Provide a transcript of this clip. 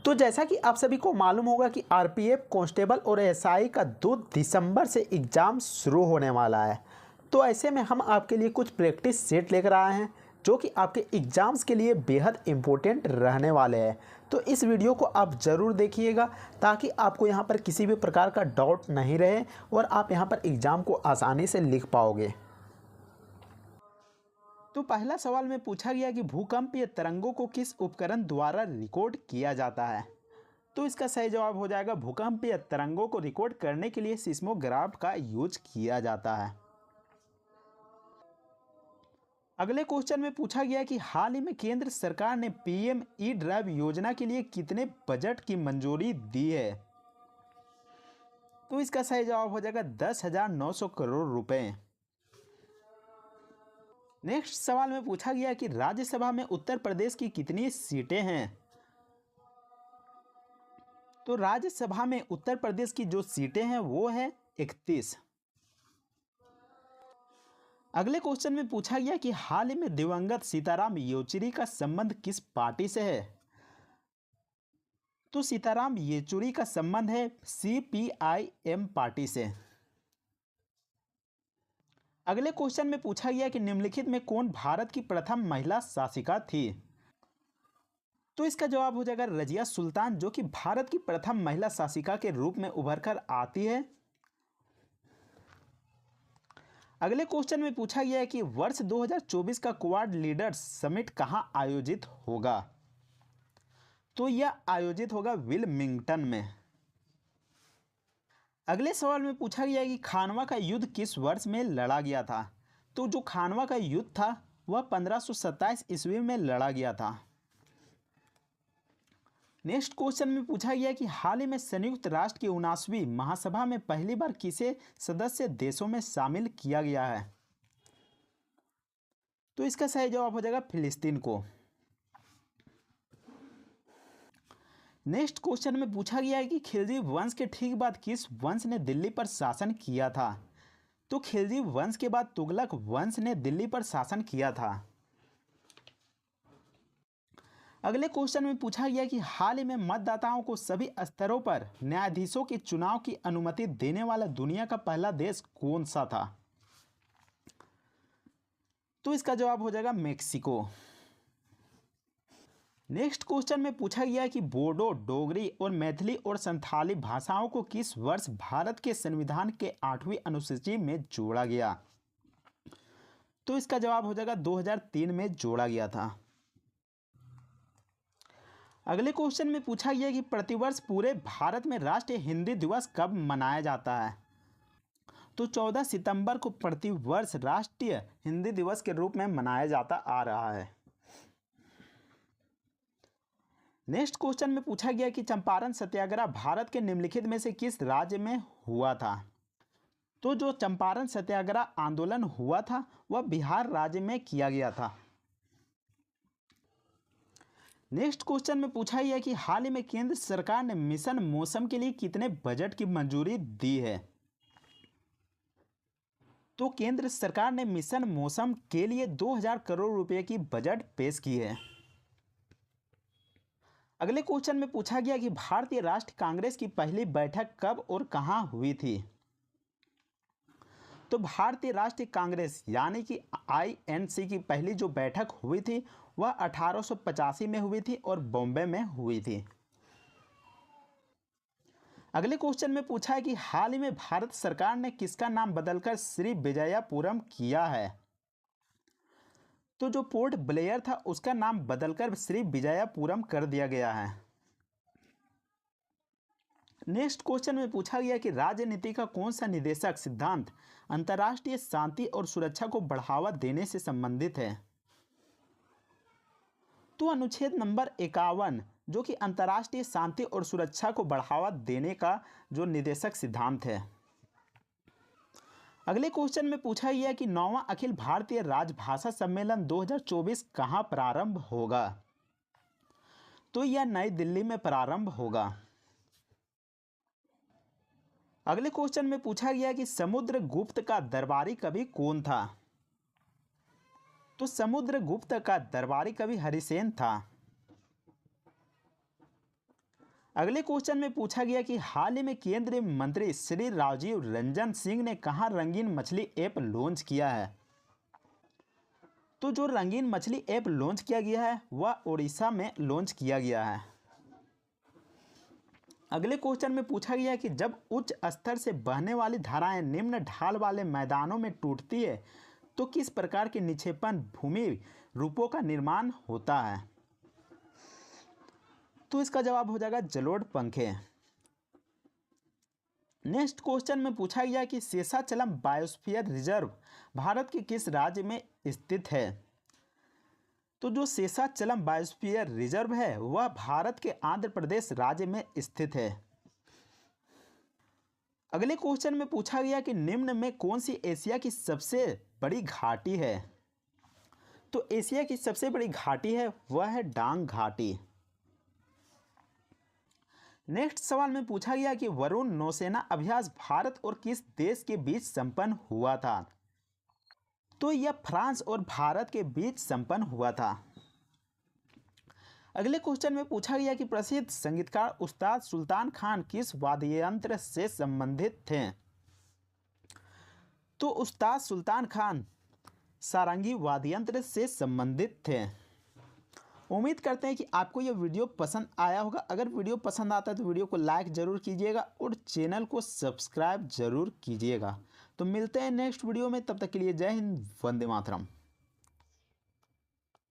तो जैसा कि आप सभी को मालूम होगा कि आरपीएफ कांस्टेबल और एसआई का 2 दिसंबर से एग्ज़ाम शुरू होने वाला है। तो ऐसे में हम आपके लिए कुछ प्रैक्टिस सेट लेकर आए हैं जो कि आपके एग्ज़ाम्स के लिए बेहद इम्पोर्टेंट रहने वाले हैं। तो इस वीडियो को आप ज़रूर देखिएगा ताकि आपको यहाँ पर किसी भी प्रकार का डाउट नहीं रहे और आप यहाँ पर एग्ज़ाम को आसानी से लिख पाओगे। तो पहला सवाल में पूछा गया कि भूकंपीय तरंगों को किस उपकरण द्वारा रिकॉर्ड किया जाता है। तो इसका सही जवाब हो जाएगा भूकंपीय तरंगों को रिकॉर्ड करने के लिए सिस्मोग्राफ का यूज किया जाता है। अगले क्वेश्चन में पूछा गया कि हाल ही में केंद्र सरकार ने पीएम ई ड्राइव योजना के लिए कितने बजट की मंजूरी दी है। तो इसका सही जवाब हो जाएगा 10,900 करोड़ रुपए। नेक्स्ट सवाल में पूछा गया कि राज्यसभा में उत्तर प्रदेश की कितनी सीटें हैं। तो राज्यसभा में उत्तर प्रदेश की जो सीटें हैं वो है 31। अगले क्वेश्चन में पूछा गया कि हाल ही में दिवंगत सीताराम येचुरी का संबंध किस पार्टी से है। तो सीताराम येचुरी का संबंध है सीपीआईएम पार्टी से। अगले क्वेश्चन में पूछा गया कि निम्नलिखित में कौन भारत की प्रथम महिला शासिका थी। तो इसका जवाब हो जाएगा रजिया सुल्तान, जो कि भारत की प्रथम महिला शासिका के रूप में उभरकर आती है। अगले क्वेश्चन में पूछा गया है कि वर्ष 2024 का क्वाड लीडर्स समिट कहां आयोजित होगा। तो यह आयोजित होगा विलमिंगटन में। अगले सवाल में पूछा गया है कि खानवा का युद्ध किस वर्ष में लड़ा गया था। तो जो खानवा का युद्ध था वह 1527 ईस्वी में लड़ा गया था। नेक्स्ट क्वेश्चन में पूछा गया कि हाल ही में संयुक्त राष्ट्र की 79वीं महासभा में पहली बार किसे सदस्य देशों में शामिल किया गया है। तो इसका सही जवाब हो जाएगा फिलिस्तीन को। नेक्स्ट क्वेश्चन में पूछा गया है कि खिलजी वंश के ठीक बाद किस वंश ने दिल्ली पर शासन किया था। तो खिलजी वंश के बाद तुगलक वंश ने दिल्ली पर शासन किया था। अगले क्वेश्चन में पूछा गया कि हाल ही में मतदाताओं को सभी स्तरों पर न्यायाधीशों के चुनाव की अनुमति देने वाला दुनिया का पहला देश कौन सा था। तो इसका जवाब हो जाएगा मेक्सिको। नेक्स्ट क्वेश्चन में पूछा गया है कि बोडो, डोगरी और मैथिली और संथाली भाषाओं को किस वर्ष भारत के संविधान के 8वीं अनुसूची में जोड़ा गया। तो इसका जवाब हो जाएगा 2003 में जोड़ा गया था। अगले क्वेश्चन में पूछा गया कि प्रतिवर्ष पूरे भारत में राष्ट्रीय हिंदी दिवस कब मनाया जाता है। तो 14 सितंबर को प्रतिवर्ष राष्ट्रीय हिंदी दिवस के रूप में मनाया जाता आ रहा है। नेक्स्ट क्वेश्चन में पूछा गया कि चंपारण सत्याग्रह भारत के निम्नलिखित में से किस राज्य में हुआ था। तो जो चंपारण सत्याग्रह आंदोलन हुआ था वह बिहार राज्य में किया गया था। नेक्स्ट क्वेश्चन में पूछा गया कि हाल ही में केंद्र सरकार ने मिशन मौसम के लिए कितने बजट की मंजूरी दी है। तो केंद्र सरकार ने मिशन मौसम के लिए 2000 करोड़ रुपए की बजट पेश की है। अगले क्वेश्चन में पूछा गया कि भारतीय राष्ट्रीय कांग्रेस की पहली बैठक कब और कहां हुई थी। तो भारतीय राष्ट्रीय कांग्रेस यानी कि आईएनसी की पहली जो बैठक हुई थी वह 1885 में हुई थी और बॉम्बे में हुई थी। अगले क्वेश्चन में पूछा है कि हाल ही में भारत सरकार ने किसका नाम बदलकर श्री विजयपुरम किया है। तो जो पोर्ट ब्लेयर था उसका नाम बदलकर श्री विजयपुरम कर दिया गया है। नेक्स्ट क्वेश्चन में पूछा गया कि राजनीति का कौन सा निदेशक सिद्धांत अंतर्राष्ट्रीय शांति और सुरक्षा को बढ़ावा देने से संबंधित है। तो अनुच्छेद नंबर 51 जो कि अंतर्राष्ट्रीय शांति और सुरक्षा को बढ़ावा देने का जो निदेशक सिद्धांत है। अगले क्वेश्चन में पूछा गया कि 9वां अखिल भारतीय राजभाषा सम्मेलन 2024 कहां प्रारंभ होगा। तो यह नई दिल्ली में प्रारंभ होगा। अगले क्वेश्चन में पूछा गया कि समुद्रगुप्त का दरबारी कवि कौन था। तो समुद्रगुप्त का दरबारी कवि हरिसेन था। अगले क्वेश्चन में पूछा गया कि हाल ही में केंद्रीय मंत्री श्री राजीव रंजन सिंह ने कहाँ रंगीन मछली ऐप लॉन्च किया है। तो जो रंगीन मछली ऐप लॉन्च किया गया है वह उड़ीसा में लॉन्च किया गया है। अगले क्वेश्चन में पूछा गया है कि जब उच्च स्तर से बहने वाली धाराएं निम्न ढाल वाले मैदानों में टूटती है तो किस प्रकार के निक्षेपण भूमि रूपों का निर्माण होता है। तो इसका जवाब हो जाएगा जलोढ़ पंखे। नेक्स्ट क्वेश्चन में पूछा गया कि शेषाचलम बायोस्फीयर रिजर्व भारत के किस राज्य में स्थित है। तो जो शेषाचलम बायोस्फीयर रिजर्व है वह भारत के आंध्र प्रदेश राज्य में स्थित है। अगले क्वेश्चन में पूछा गया कि निम्न में कौन सी एशिया की सबसे बड़ी घाटी है। तो एशिया की सबसे बड़ी घाटी है वह है डांग घाटी। नेक्स्ट सवाल में पूछा गया कि वरुण नौसेना अभ्यास भारत और किस देश के बीच संपन्न हुआ था। तो यह फ्रांस और भारत के बीच संपन्न हुआ था। अगले क्वेश्चन में पूछा गया कि प्रसिद्ध संगीतकार उस्ताद सुल्तान खान किस वाद्ययंत्र से संबंधित थे। तो उस्ताद सुल्तान खान सारंगी वाद्ययंत्र से संबंधित थे। उम्मीद करते हैं कि आपको यह वीडियो पसंद आया होगा। अगर वीडियो पसंद आता है तो वीडियो को लाइक ज़रूर कीजिएगा और चैनल को सब्सक्राइब ज़रूर कीजिएगा। तो मिलते हैं नेक्स्ट वीडियो में, तब तक के लिए जय हिंद, वंदे मातरम।